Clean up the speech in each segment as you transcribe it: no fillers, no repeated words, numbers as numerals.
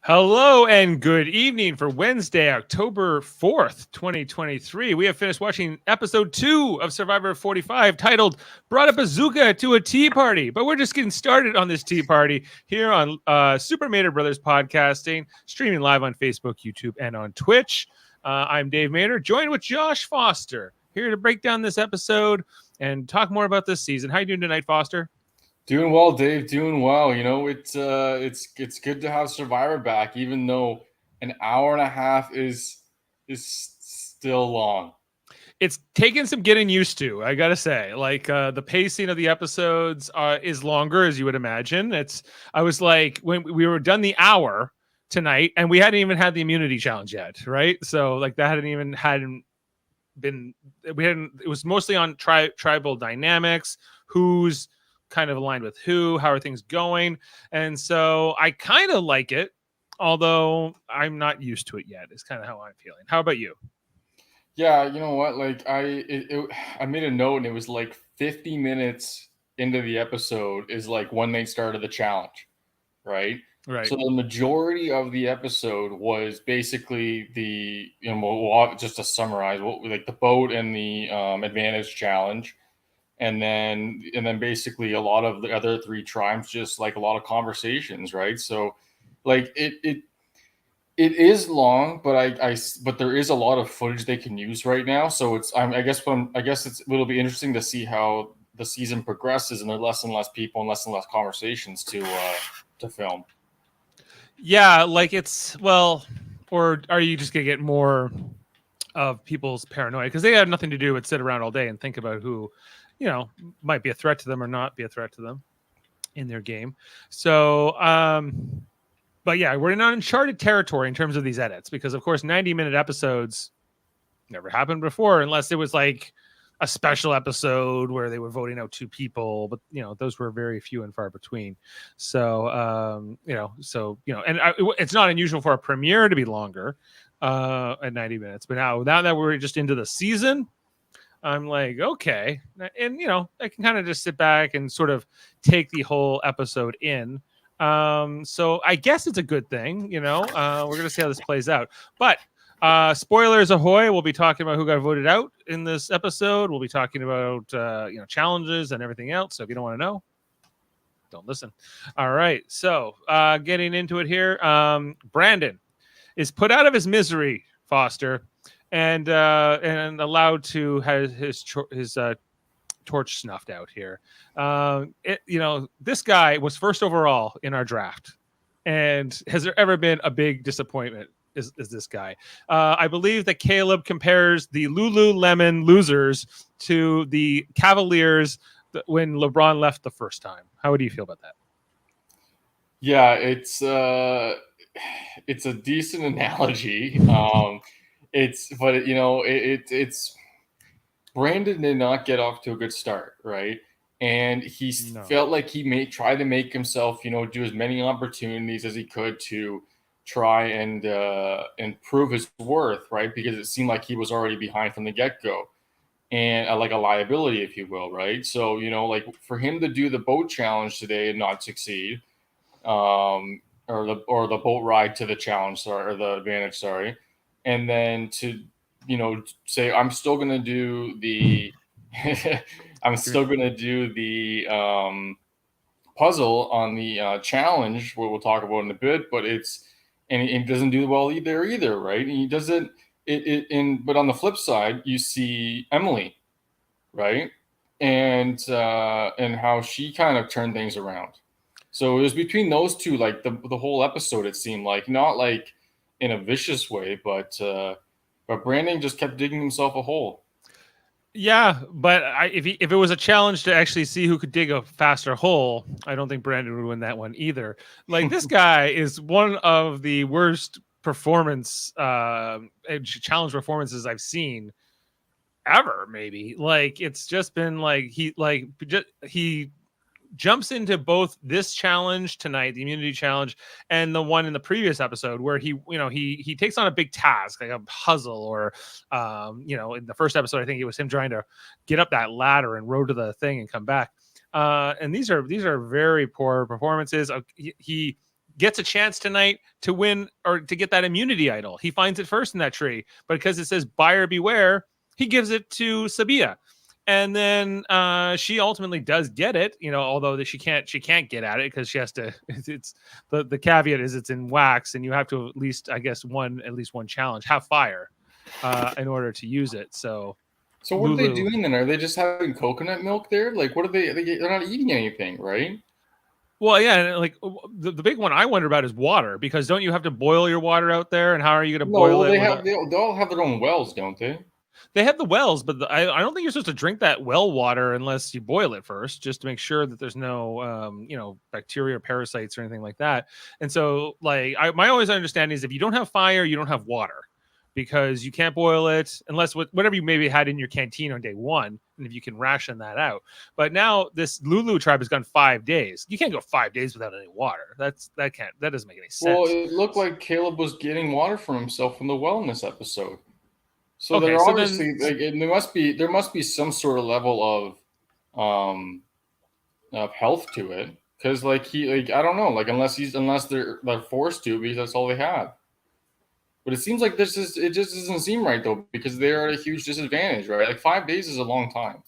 Hello and good evening for Wednesday, October 4th, 2023. We have finished watching episode 2 of Survivor 45 titled Brought a Bazooka to a Tea Party. But we're just getting started on this tea party here on Super Mater Brothers Podcasting, streaming live on Facebook, YouTube, and on Twitch. I'm Dave Mater, joined with Josh Foster, here to break down this episode and talk more about this season. How you doing tonight, Foster? Doing well, Dave. Doing well. You know, it's good to have Survivor back, even though an hour and a half is still long. It's taken some getting used to, I gotta say. Like the pacing of the episodes is longer, as you would imagine. I was like, when we were done the hour tonight, and we hadn't even had the immunity challenge yet, right? So like that hadn't been. We hadn't. It was mostly on tribal dynamics. Who's kind of aligned with who, how are things going, and so I kind of like it, although I'm not used to it yet. Is kind of how I'm feeling. How about you? Yeah, you know what? Like I made a note, and it was like 50 minutes into the episode is like when they started the challenge, right? Right. So the majority of the episode was basically just to summarize, like the boat and the advantage challenge. And then basically a lot of the other three tribes, just like a lot of conversations, right? So like it is long, but there is a lot of footage they can use right now. So I guess it'll be interesting to see how the season progresses, and there are less and less people and less conversations to film. Yeah, like or are you just gonna get more of people's paranoia because they have nothing to do but sit around all day and think about who, might be a threat to them or not be a threat to them in their game. So, but yeah, we're in uncharted territory in terms of these edits because, of course, 90-minute episodes never happened before unless it was like a special episode where they were voting out two people, but those were very few and far between. So it's not unusual for a premiere to be longer at 90 minutes, but now that we're just into the season, I'm like, okay, and I can kind of just sit back and sort of take the whole episode in. So I guess it's a good thing. We're gonna see how this plays out, but spoilers ahoy, we'll be talking about who got voted out in this episode. We'll be talking about challenges and everything else, so if you don't want to know, don't listen. All right, so getting into it here, Brandon is put out of his misery, Foster, and allowed to have his torch snuffed out here. This guy was first overall in our draft, and has there ever been a big disappointment? Is this guy? I believe that Caleb compares the Lululemon losers to the Cavaliers when LeBron left the first time. How do you feel about that? Yeah, it's a decent analogy. It's Brandon did not get off to a good start, right? And he felt like he may try to make himself, do as many opportunities as he could to try and prove his worth, right? Because it seemed like he was already behind from the get-go, and like a liability, if you will, right? So like for him to do the boat challenge today and not succeed, or the boat ride to the challenge, or the advantage, sorry, and then to say I'm still gonna do the I'm still gonna do the puzzle on the challenge, what we'll talk about in a bit, but it doesn't do well either, right? And he doesn't but on the flip side, you see Emily, right? And how she kind of turned things around. So it was between those two, like the whole episode, it seemed like, not like in a vicious way, but Brandon just kept digging himself a hole. Yeah, but if it was a challenge to actually see who could dig a faster hole, I don't think Brandon would win that one either. Like, this guy is one of the worst challenge performances I've seen ever. Maybe, like, it's just been like he jumps into both this challenge tonight, the immunity challenge, and the one in the previous episode where he takes on a big task, like a puzzle, or in the first episode, I think it was him trying to get up that ladder and row to the thing and come back. And these are very poor performances. He gets a chance tonight to win or to get that immunity idol. He finds it first in that tree, but because it says buyer beware, he gives it to Sabia. And then she ultimately does get it, although that she can't get at it because she has to. It's the caveat is it's in wax, and you have to at least, I guess, at least one challenge, have fire, in order to use it. So what are they doing then? Are they just having coconut milk there? Like, what are they? They're not eating anything, right? Well, yeah, like the big one I wonder about is water, because don't you have to boil your water out there, and how are you going to boil it? They all have their own wells, don't they? They have the wells, but I don't think you're supposed to drink that well water unless you boil it first, just to make sure that there's no, bacteria or parasites or anything like that. And so, like, my always understanding is if you don't have fire, you don't have water, because you can't boil it unless whatever you maybe had in your canteen on day one, and if you can ration that out. But now this Lulu tribe has gone 5 days. You can't go 5 days without any water. That doesn't make any sense. Well, it looked like Caleb was getting water for himself from the well in this episode. So okay, they're obviously there must be some sort of level of health to it, because I don't know, like unless they're forced to, because that's all they have. But it seems like it just doesn't seem right though, because they're at a huge disadvantage, right? Like 5 days is a long time.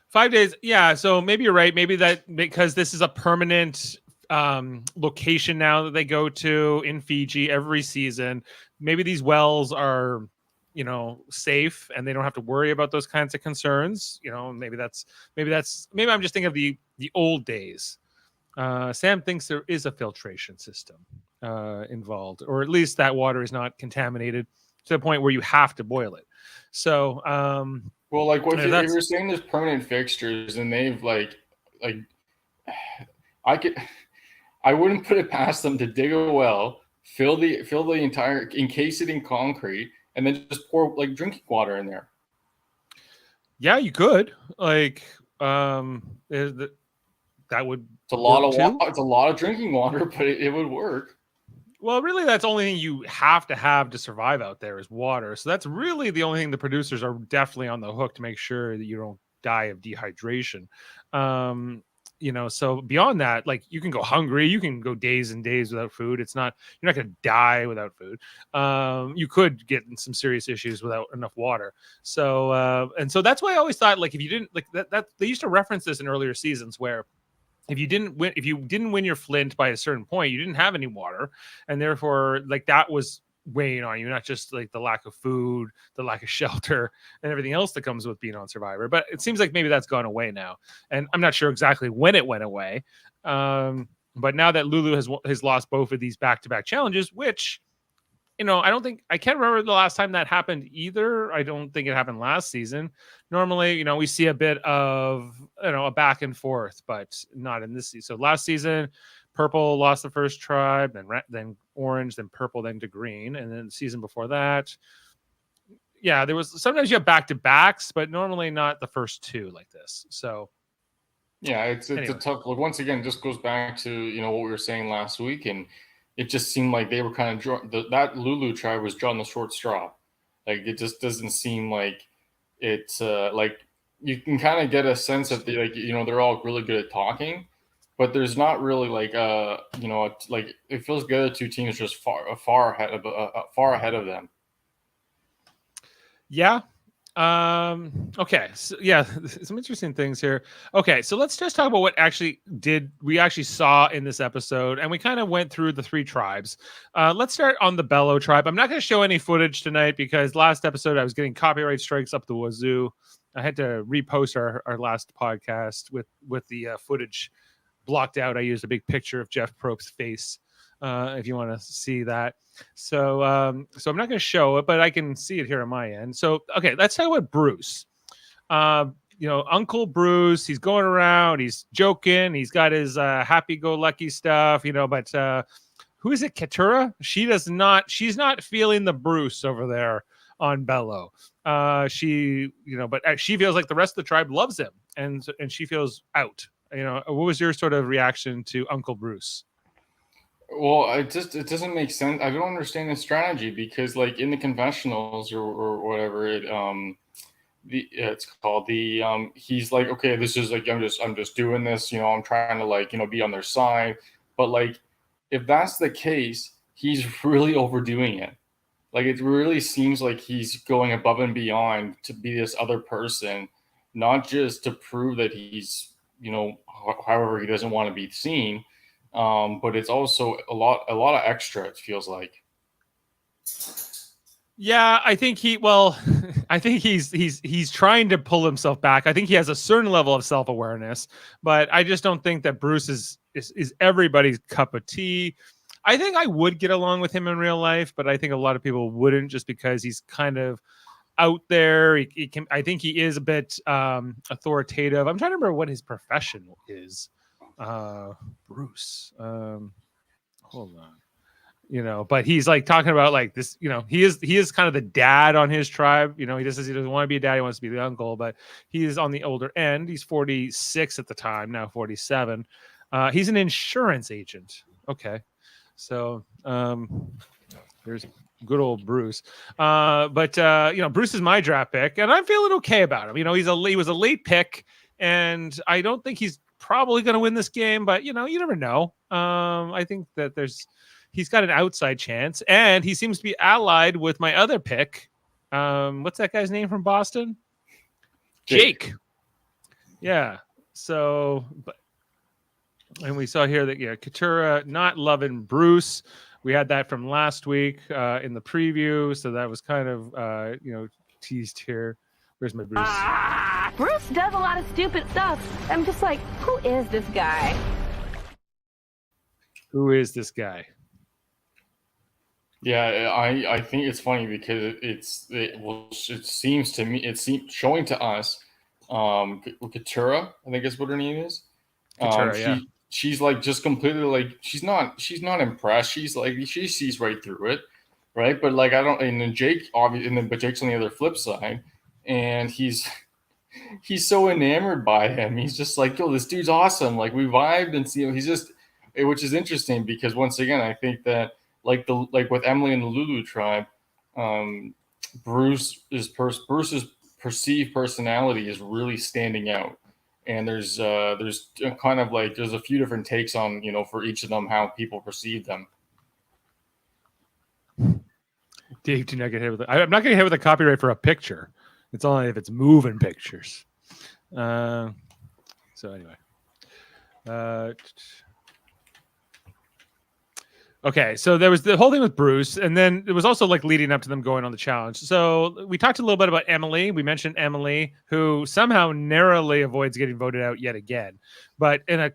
5 days, yeah. So maybe you're right. Maybe that because this is a permanent location now that they go to in Fiji every season. Maybe these wells are safe, and they don't have to worry about those kinds of concerns. Maybe I'm just thinking of the old days. Sam thinks there is a filtration system involved, or at least that water is not contaminated to the point where you have to boil it. So, well, like what if you're saying there's permanent fixtures, and they've I wouldn't put it past them to dig a well, fill the entire, encase it in concrete, and then just pour like drinking water in there. Yeah, you could. Like, that would. It's a lot of water. It's a lot of drinking water, but it would work. Well, really, that's the only thing you have to survive out there is water. So that's really the only thing the producers are definitely on the hook to make sure that you don't die of dehydration. So beyond that, like, you can go hungry, you can go days and days without food. You're not going to die without food. You could get in some serious issues without enough water. So, and so that's why I always thought, like, if you didn't like that they used to reference this in earlier seasons where if you didn't win your flint by a certain point, you didn't have any water, and therefore, like, that was weighing on you, not just like the lack of food, the lack of shelter, and everything else that comes with being on Survivor. But it seems like maybe that's gone away now, and I'm not sure exactly when it went away. But now that Lulu has lost both of these back-to-back challenges, which I can't remember the last time that happened either. I don't think it happened last season. Normally, we see a bit of, a back and forth, but not in this season. So last season, purple lost the first tribe, then orange, then purple, then to green. And then the season before that, yeah, there was sometimes you have back-to-backs, but normally not the first two like this. So yeah, it's a tough look. Once again, it just goes back to, what we were saying last week, and it just seemed like they were kind of that Lulu tribe was drawing the short straw. Like, it just doesn't seem like it's like you can kind of get a sense that they're all really good at talking, but there's not really like like it feels like the other two teams just far ahead of them. Yeah. Okay. So, yeah, some interesting things here. Okay, so let's just talk about what we actually saw in this episode, and we kind of went through the three tribes. Let's start on the Bellow tribe. I'm not going to show any footage tonight because last episode I was getting copyright strikes up the wazoo. I had to repost our last podcast with the footage blocked out. I used a big picture of Jeff Probst's face. If you want to see that. So I'm not going to show it, but I can see it here on my end. So, okay, let's talk about Bruce. Uncle Bruce, he's going around, he's joking, he's got his happy-go-lucky stuff, but who is it, Keturah? She's not feeling the Bruce over there on Bellow. But she feels like the rest of the tribe loves him, and she feels out. What was your sort of reaction to Uncle Bruce? Well, it doesn't make sense. I don't understand the strategy, because like in the confessionals or whatever it's called, he's like, okay, this is like I'm just doing this, I'm trying to be on their side, but like if that's the case, he's really overdoing it. Like, it really seems like he's going above and beyond to be this other person, not just to prove that he's, however he doesn't want to be seen, but it's also a lot of extra. It feels like. Yeah, I think I think he's trying to pull himself back. I think he has a certain level of self-awareness, but I just don't think that Bruce is everybody's cup of tea. I think I would get along with him in real life, but I think a lot of people wouldn't, just because he's kind of out there. He can. I think he is a bit authoritative. I'm trying to remember what his profession is. Bruce. Hold on. But he's like talking about like this, he is kind of the dad on his tribe. He just says he doesn't want to be a dad, he wants to be the uncle, but he's on the older end. He's 46 at the time, now 47. He's an insurance agent. Okay. So there's good old Bruce. But Bruce is my draft pick, and I'm feeling okay about him. He was a late pick, and I don't think he's probably going to win this game, but you never know. I think that he's got an outside chance, and he seems to be allied with my other pick. What's that guy's name from Boston? Jake. Yeah. So, and we saw here that Katura not loving Bruce. We had that from last week in the preview, so that was kind of teased here. Where's my Bruce? Bruce does a lot of stupid stuff. I'm just like, who is this guy? Who is this guy? Yeah, I think it's funny because it seems to me, showing to us, Katura, I think is what her name is. Katura, she's like just completely like she's not impressed. She's like she sees right through it, right? But like and then Jake obviously, but Jake's on the other flip side, and he's so enamored by him. He's just like, yo, this dude's awesome. Like we vibed and see him. He's just, which is interesting because once again, I think that. Like with Emily and the Lulu tribe, Bruce's perceived personality is really standing out, and there's kind of like there's a few different takes on for each of them how people perceive them. Dave, do not get hit with it. I'm not going to hit with a copyright for a picture. It's only if it's moving pictures. So anyway. Okay, so there was the whole thing with Bruce, and then it was also like leading up to them going on the challenge. So we talked a little bit about Emily. We mentioned Emily, who somehow narrowly avoids getting voted out yet again. But in a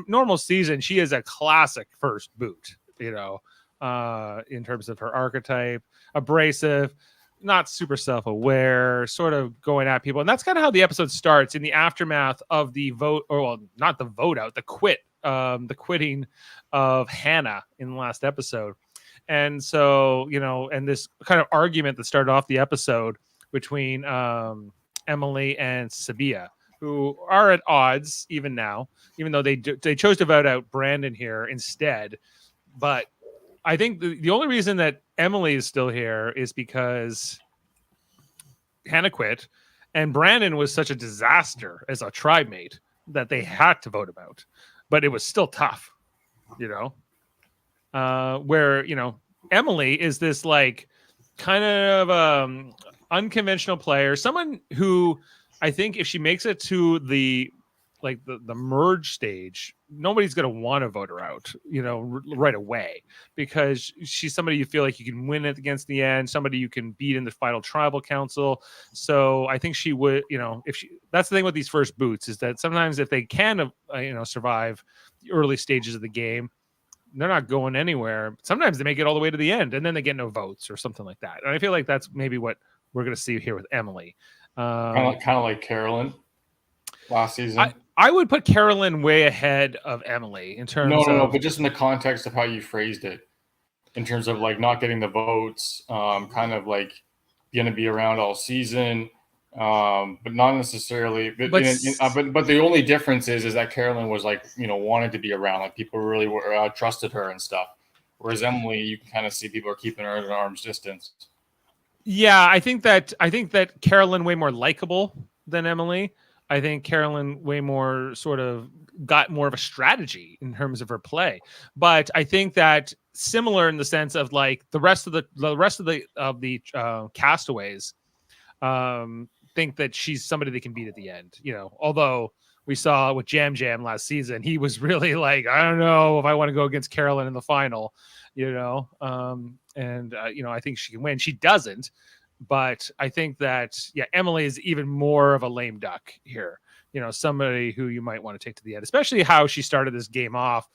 normal season, she is a classic first boot, in terms of her archetype, abrasive, not super self-aware, sort of going at people. And that's kind of how the episode starts in the aftermath of the vote, or well, not the vote out, the quitting of Hannah in the last episode. And so, and this kind of argument that started off the episode between Emily and Sabia, who are at odds even now, even though they chose to vote out Brandon here instead. But I think the only reason that Emily is still here is because Hannah quit, and Brandon was such a disaster as a tribe mate that they had to vote him out. But it was still tough, where, Emily is this like kind of unconventional player, someone who I think if she makes it to the merge stage, nobody's going to want to vote her out, right away, because she's somebody you feel like you can win it against the end, somebody you can beat in the final tribal council. So I think she would, that's the thing with these first boots, is that sometimes if they can, survive the early stages of the game, they're not going anywhere. Sometimes they make it all the way to the end and then they get no votes or something like that. And I feel like that's maybe what we're going to see here with Emily. Kind of like Carolyn last season. I would put Carolyn way ahead of Emily in terms of... No, but just in the context of how you phrased it, in terms of like not getting the votes, kind of like going to be around all season, but not necessarily. But the only difference is that Carolyn was like, wanted to be around, like people really were trusted her and stuff. Whereas Emily, you can kind of see people are keeping her at an arm's distance. Yeah, I think that Carolyn way more likable than Emily. I think Carolyn way more sort of got more of a strategy in terms of her play. But I think that similar in the sense of like the rest of the castaways think that she's somebody they can beat at the end. Although we saw with Jam last season, he was really like, I don't know if I want to go against Carolyn in the final. I think she can win. She doesn't. But I think that, Emily is even more of a lame duck here. Somebody who you might want to take to the end, especially how she started this game off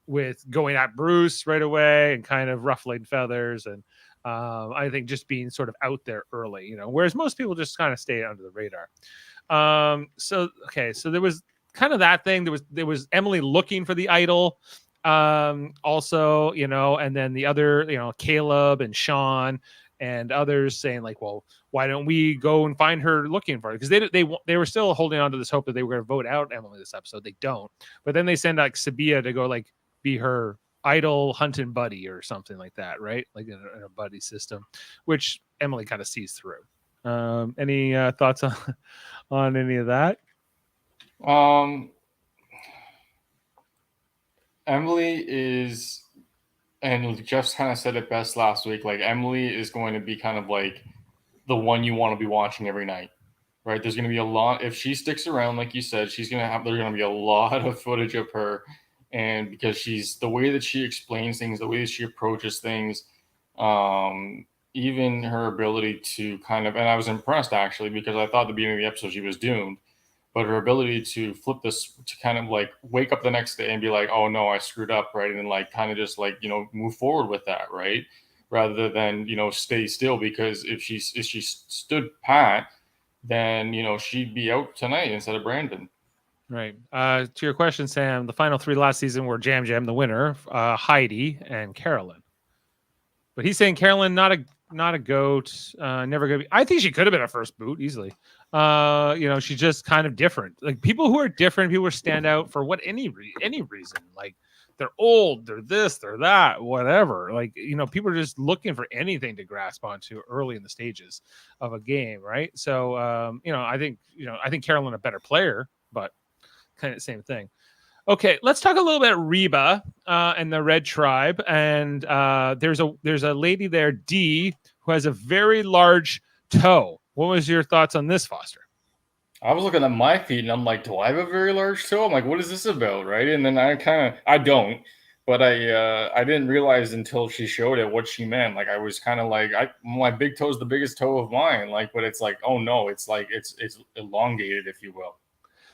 with going at Bruce right away and kind of ruffling feathers. And I think just being sort of out there early, whereas most people just kind of stay under the radar. So there was kind of that thing. There was Emily looking for the idol. Also, and then the other, Caleb and Sean and others saying like, well, why don't we go and find her looking for it? Because they were still holding on to this hope that they were going to vote out Emily this episode. They don't. But then they send like Sabia to go like be her idol hunting buddy or something like that, right? Like in a buddy system, which Emily kind of sees through. Any thoughts on any of that? Emily is, and Jeff kind of said it best last week, like Emily is going to be kind of like the one you want to be watching every night, right? There's going to be a lot, if she sticks around, like you said, there's going to be a lot of footage of her. And because she's, the way that she explains things, the way that she approaches things, even her ability to kind of, and I was impressed actually, because I thought at the beginning of the episode she was doomed, but her ability to flip this, to kind of like wake up the next day and be like, oh no, I screwed up, right? And then like kind of just like, move forward with that, right? Rather than, stay still, because if she stood pat, then, she'd be out tonight instead of Brandon. Right. To your question, Sam, the final three last season were Jam, the winner, Heidi, and Carolyn. But he's saying Carolyn, not a goat, never gonna be. I think she could have been a first boot easily. She's just kind of different. Like people who are different, people who stand out for any reason. Like they're old, they're this, they're that, whatever. Like people are just looking for anything to grasp onto early in the stages of a game, right? So I think Carolyn a better player, but kind of same thing. Okay, let's talk a little bit Reba and the Red Tribe. And there's a lady there, Dee, who has a very large toe. What was your thoughts on this, Foster? I was looking at my feet and I'm like, do I have a very large toe? I'm like, what is this about, right? And then I don't, but I didn't realize until she showed it what she meant. Like I was kind of like, my big toe is the biggest toe of mine. Like, but it's like, oh no, it's like it's elongated, if you will.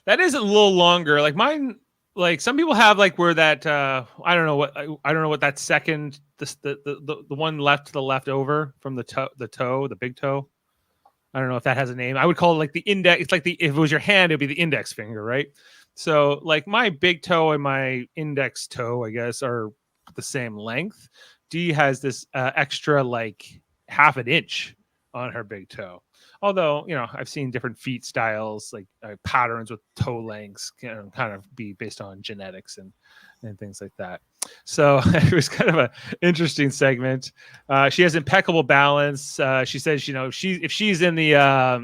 That is a little longer. Like mine. Like some people have like where that I don't know what that second the one left to the left over from the big toe. I don't know if that has a name. I would call it like the index. It's like if it was your hand, it'd be the index finger, right? So like my big toe and my index toe, I guess, are the same length. Dee has this extra like half an inch on her big toe. Although, I've seen different feet styles, like patterns with toe lengths can kind of be based on genetics and things like that. So it was kind of an interesting segment. She has impeccable balance. She says, if she's in the a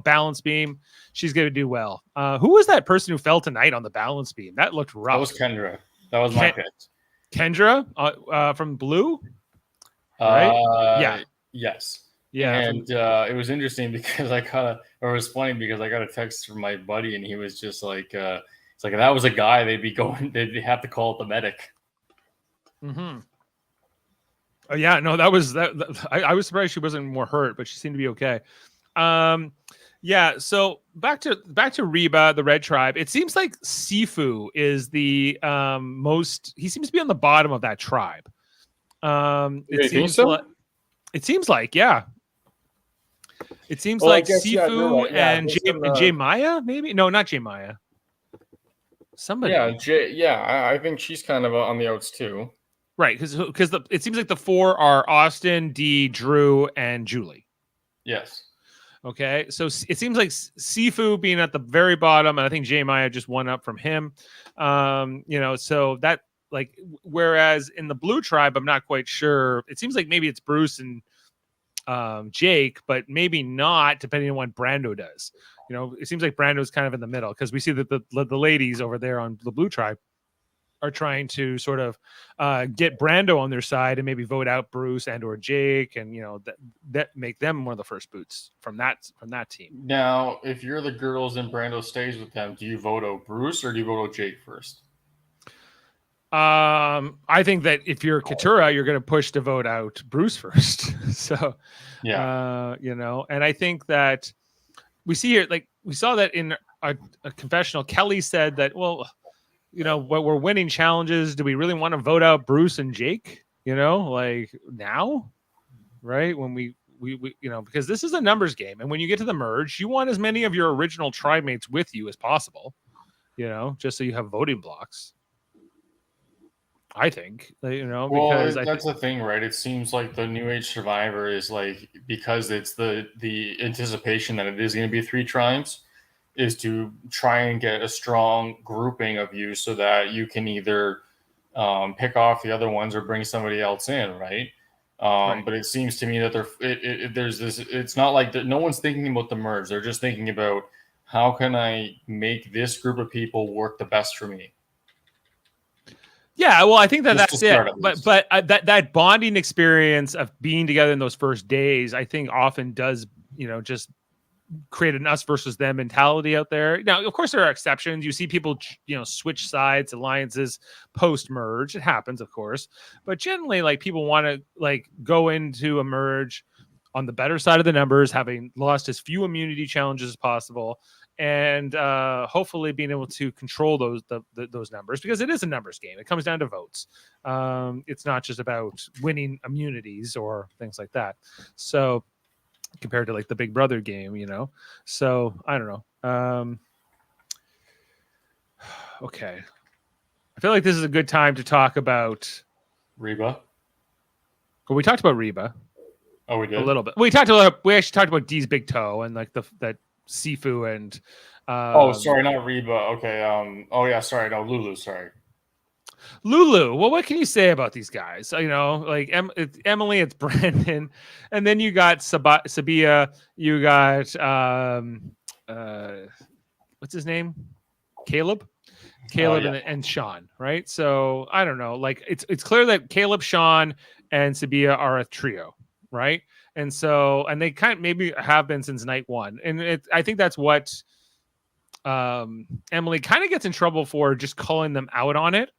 balance beam, she's going to do well. Who was that person who fell tonight on the balance beam? That looked rough. That was Kendra. That was my pick. Kendra from Blue, right? Yeah. Yes. Yeah, and it was interesting because it was funny because I got a text from my buddy and he was just like, it's like if that was a guy, they'd have to call it the medic. Mm-hmm. Oh yeah, no, that was that. I was surprised she wasn't more hurt, but she seemed to be okay. Yeah. So back to Reba, the Red Tribe. It seems like Sifu is the most. He seems to be on the bottom of that tribe. It seems like, yeah. It seems like Sifu and Jaemeel, maybe? No, not Jaemeel. Somebody. Yeah, I think she's kind of on the outs too. Right, because it seems like the four are Austin, Dee, Drew, and Julie. Yes. Okay, so it seems like Sifu being at the very bottom, and I think Jaemeel just one up from him. So that whereas in the Blue Tribe, I'm not quite sure. It seems like maybe it's Bruce and Jake, but maybe not, depending on what Brando does. You know, it seems like Brando's kind of in the middle, because we see that the ladies over there on the Blue Tribe are trying to sort of get Brando on their side and maybe vote out Bruce and or Jake, and you know that make them one of the first boots from that team. Now, if you're the girls and Brando stays with them, do you vote out Bruce or do you vote out Jake first? I think that if you're Katura, you're going to push to vote out Bruce first. So, yeah, you know, and I think that we see here, like we saw that in a confessional, Kelly said that, well, you know, what we're winning challenges. Do we really want to vote out Bruce and Jake? You know, like now, right? When we you know, because this is a numbers game, and when you get to the merge, you want as many of your original tribe mates with you as possible. You know, just so you have voting blocks. I think, you know, because that's the thing, right? It seems like the New Age Survivor is like, because it's the anticipation that it is going to be 3 tribes, is to try and get a strong grouping of you so that you can either pick off the other ones or bring somebody else in, right? Right. But it seems to me that there's this. It's not like no one's thinking about the merge. They're just thinking about, how can I make this group of people work the best for me? Yeah, well, I think that's it. But that bonding experience of being together in those first days, I think often does, you know, just create an us versus them mentality out there. Now, of course, there are exceptions. You see people, you know, switch sides, alliances post merge. It happens, of course, but generally, like, people want to like go into a merge on the better side of the numbers, having lost as few immunity challenges as possible, and hopefully being able to control those numbers, because it is a numbers game. It comes down to votes. It's not just about winning immunities or things like that. So compared to like the Big Brother game, you know. So I don't know. Okay, I feel like this is a good time to talk about Reba. Well, we talked about Reba. Oh, we did a little bit. We actually talked about Dee's big toe and like that Sifu and. Oh, sorry, not Reba. Okay. Oh yeah, sorry. No, Lulu. Sorry. Lulu. Well, what can you say about these guys? You know, like it's Emily, it's Brandon, and then you got Sabia. You got what's his name? Caleb. Yeah. and Sean, right? So I don't know. Like it's clear that Caleb, Sean, and Sabia are a trio, right? And so, and they kind of maybe have been since night one, and I think that's what Emily kind of gets in trouble for, just calling them out on it,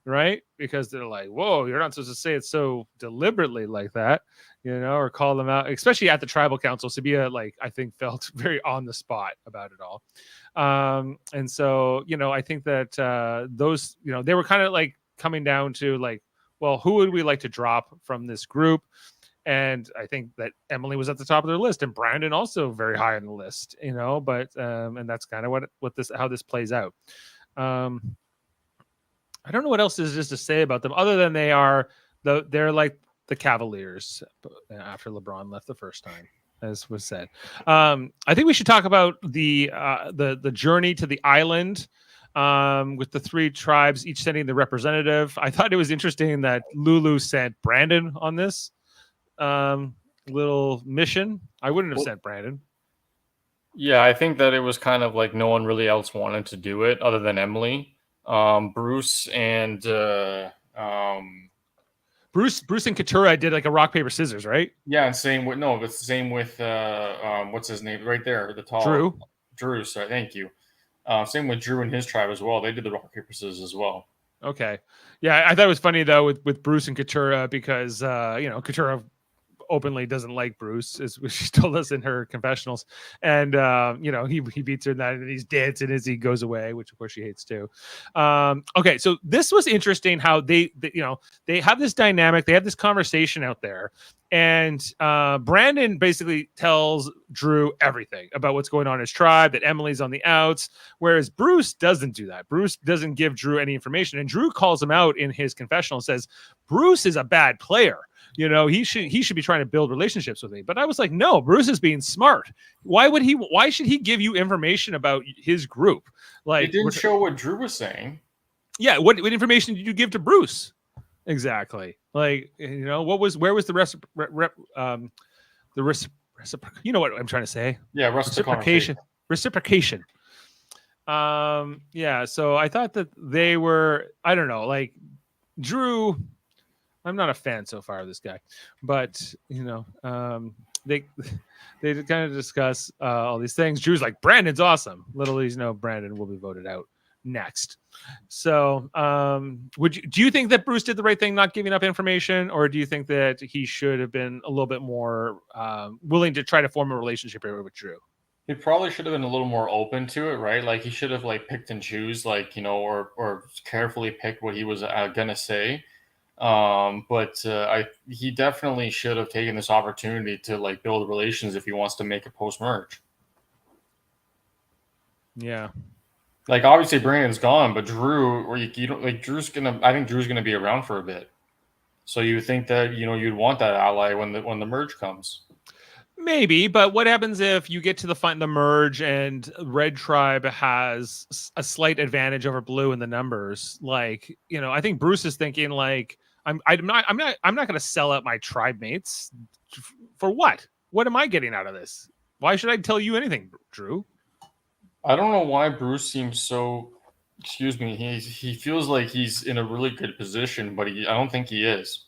right? Because they're like, whoa, you're not supposed to say it so deliberately like that, you know, or call them out, especially at the tribal council. Sabia, like, I think felt very on the spot about it all. And so, you know, I think that those, you know, they were kind of like coming down to like, well, who would we like to drop from this group? And I think that Emily was at the top of their list, and Brandon also very high on the list, you know, but and that's kind of how this plays out. I don't know what else is just to say about them, other than they're like the Cavaliers after LeBron left the first time, as was said. I think we should talk about the journey to the island, with the 3 tribes each sending the representative. I thought it was interesting that Lulu sent Brandon on this little mission. I wouldn't have sent Brandon. Yeah, I think that it was kind of like no one really else wanted to do it other than Emily. Bruce and Bruce and Katura did like a rock paper scissors, right? Yeah, and same with what's his name right there, the tall Drew. Sorry, thank you. Same with Drew and his tribe as well. They did the rock paper scissors as well. Okay, yeah, I thought it was funny though with Bruce and Katura, because you know, Katura openly doesn't like Bruce, as she told us in her confessionals, and you know, he beats her in that, and he's dancing as he goes away, which of course she hates too. Okay, so this was interesting how they you know, they have this dynamic, they have this conversation out there, and Brandon basically tells Drew everything about what's going on in his tribe, that Emily's on the outs, whereas Bruce doesn't do that. Bruce doesn't give Drew any information, and Drew calls him out in his confessional and says Bruce is a bad player. You know, he should be trying to build relationships with me. But I was like, no, Bruce is being smart. Why should he give you information about his group? Like, it didn't show what Drew was saying. Yeah, what information did you give to Bruce? Exactly. Like, you know, where was the you know what I'm trying to say? Yeah, Reciprocation. Yeah. So I thought that they were, I don't know, like Drew. I'm not a fan so far of this guy, but they they kind of discuss all these things. Drew's like, Brandon's awesome. Little does know Brandon will be voted out next. So do you think that Bruce did the right thing not giving up information, or do you think that he should have been a little bit more willing to try to form a relationship here with Drew? He probably should have been a little more open to it, right? Like he should have like picked and choose, like, or carefully picked what he was gonna say. But he definitely should have taken this opportunity to like build relations if he wants to make a post merge. Yeah. Like obviously Brandon's gone, but Drew, or you don't like I think Drew's gonna be around for a bit. So you think that you'd want that ally when the merge comes. Maybe, but what happens if you get to the merge and Red Tribe has a slight advantage over Blue in the numbers? Like, I think Bruce is thinking like, I'm not going to sell out my tribe mates for what? What am I getting out of this? Why should I tell you anything, Drew? I don't know why Bruce seems so. Excuse me. He feels like he's in a really good position, but I don't think he is.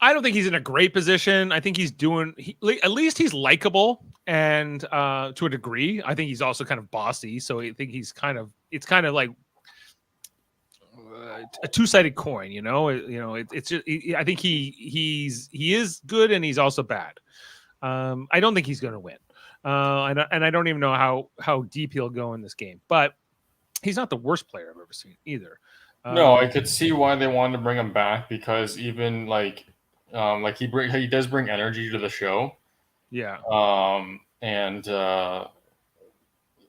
I don't think he's in a great position. I think he's at least he's likable, and to a degree. I think he's also kind of bossy. So I think it's kind of like a two-sided coin. It's just, I think he is good and he's also bad. I don't think he's going to win, and I don't even know how deep he'll go in this game. But he's not the worst player I've ever seen either. No, I could see why they wanted to bring him back, because even like he does bring energy to the show. Yeah. And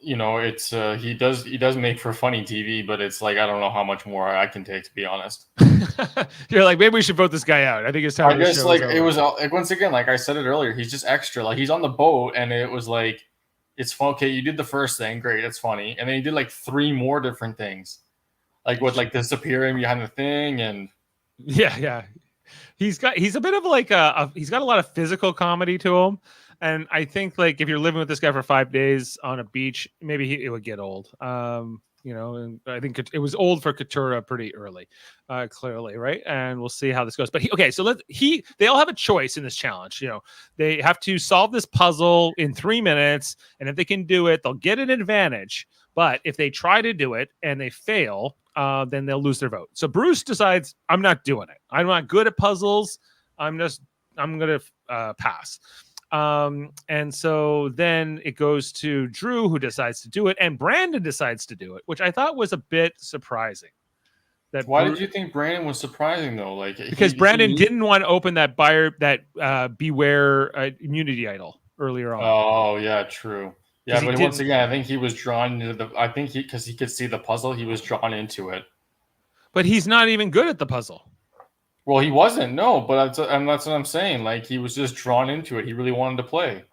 it's he does make for funny TV, but it's like I don't know how much more I can take, to be honest. You're like, maybe we should vote this guy out. I think it's time. I guess like it was like, once again, like I said it earlier, he's just extra. Like he's on the boat, and it was like, it's fun. Okay, you did the first thing, great, that's funny, and then he did like 3 more different things, like with like disappearing behind the thing, and yeah. He's a bit of like he's got a lot of physical comedy to him, and I think like if you're living with this guy for 5 days on a beach, maybe it would get old. And I think it was old for Katura pretty early, clearly, right? And we'll see how this goes. But they all have a choice in this challenge. They have to solve this puzzle in 3 minutes, and if they can do it, they'll get an advantage. But if they try to do it and they fail, then they'll lose their vote. So Bruce decides, I'm not doing it. I'm not good at puzzles. I'm going to pass. And so then it goes to Drew, who decides to do it, and Brandon decides to do it, which I thought was a bit surprising. Why did you think Brandon was surprising though? Like because Brandon didn't want to open that beware immunity idol earlier on. Oh yeah, true. Yeah, but once again, I think he was drawn into because he could see the puzzle, he was drawn into it. But he's not even good at the puzzle. Well, he wasn't, no, but that's what I'm saying. Like, he was just drawn into it. He really wanted to play.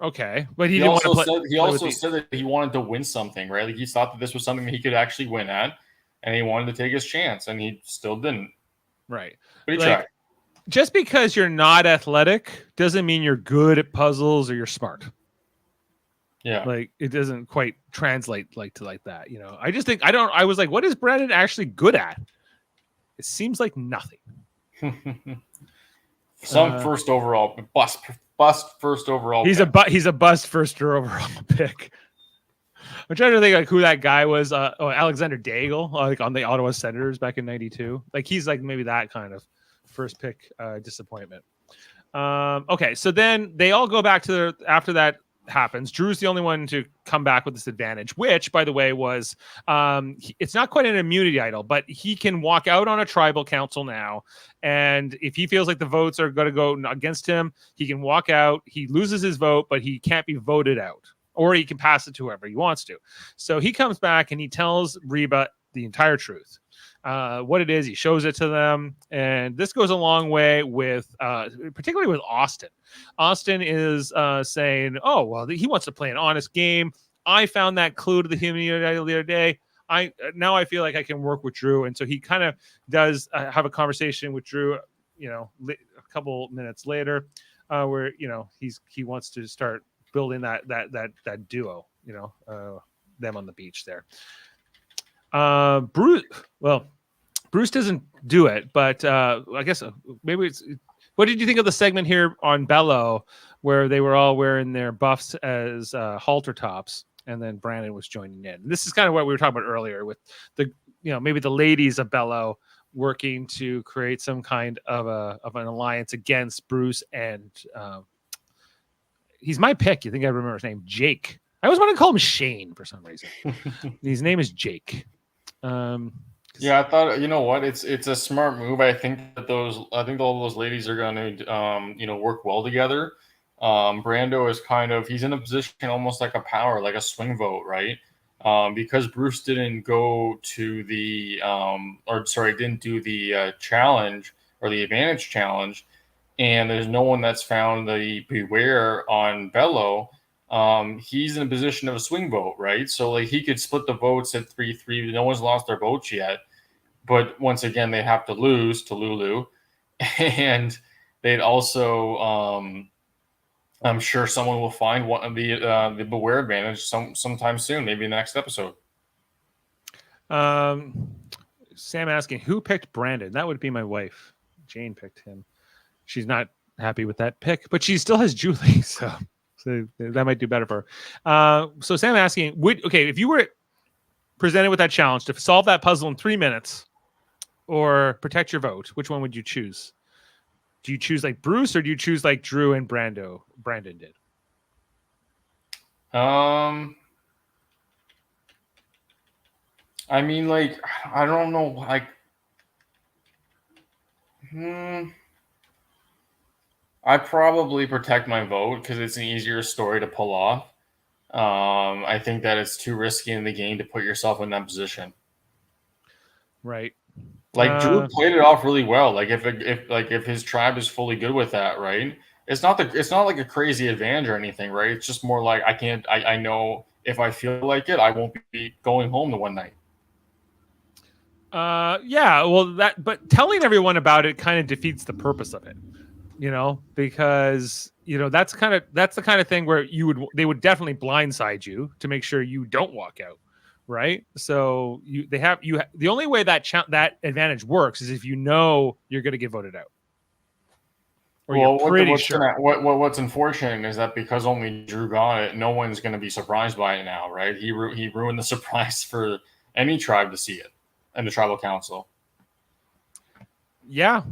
Okay, but he didn't want to play. He also said that he wanted to win something, right? Like, he thought that this was something that he could actually win at, and he wanted to take his chance, and he still didn't. Right. But he tried. Just because you're not athletic doesn't mean you're good at puzzles or you're smart. Yeah. Like, it doesn't quite translate like that. I just think I was like, what is Brandon actually good at? It seems like nothing. Some first overall bust first overall. He's a bust first overall pick. I'm trying to think like who that guy was. Alexander Daigle, like on the Ottawa Senators back in '92. Like he's like maybe that kind of first pick disappointment. Okay, so then they all go back to after that happens. Drew's the only one to come back with this advantage, which, by the way, was it's not quite an immunity idol, but he can walk out on a tribal council now, and if he feels like the votes are going to go against him, he can walk out. He loses his vote, but he can't be voted out, or he can pass it to whoever he wants to. So he comes back and he tells Reba the entire truth. What it is, he shows it to them, and this goes a long way with particularly with Austin. Austin is saying, oh well, he wants to play an honest game. I found that clue to the immunity idol the other day. Now I feel like I can work with Drew, and so he kind of does have a conversation with Drew, a couple minutes later. where he wants to start building that duo, them on the beach there. Bruce doesn't do it, but I guess maybe it's. What did you think of the segment here on Bello, where they were all wearing their buffs as halter tops, and then Brandon was joining in? This is kind of what we were talking about earlier with maybe the ladies of Bello working to create some kind of an alliance against Bruce and he's my pick. You think I remember his name? Jake. I always want to call him Shane for some reason. His name is Jake. Yeah, I thought, you know what, it's a smart move. I think all those ladies are going to work well together. Brando is he's in a position almost like a power, like a swing vote, right? Because Bruce didn't go to didn't do the challenge or the advantage challenge, and there's no one that's found the beware on Bello. He's in a position of a swing vote, right? So he could split the votes at 3-3. No one's lost their votes yet, but once again they have to lose to Lulu, and they'd also I'm sure someone will find one of the beware advantage sometime soon, maybe in the next episode. Sam asking who picked Brandon. That would be my wife. Jane picked him. She's not happy with that pick, but she still has Julie, so that might do better for her. So Sam asking, if you were presented with that challenge to solve that puzzle in 3 minutes or protect your vote, which one would you choose? Do you choose like Bruce, or do you choose like Drew and Brandon did? I mean, I don't know, I probably protect my vote because it's an easier story to pull off. I think that it's too risky in the game to put yourself in that position. Right. Drew played it off really well. If his tribe is fully good with that, right? It's not like a crazy advantage or anything, right? It's just more like I know if I feel like it, I won't be going home the one night. But telling everyone about it kind of defeats the purpose of it, because that's the kind of thing where they would definitely blindside you to make sure you don't walk out, right? So the only way that advantage works is if you're going to get voted out. What's unfortunate is that because only Drew got it, no one's going to be surprised by it now, right? He ruined the surprise for any tribe to see it and the tribal council. Yeah,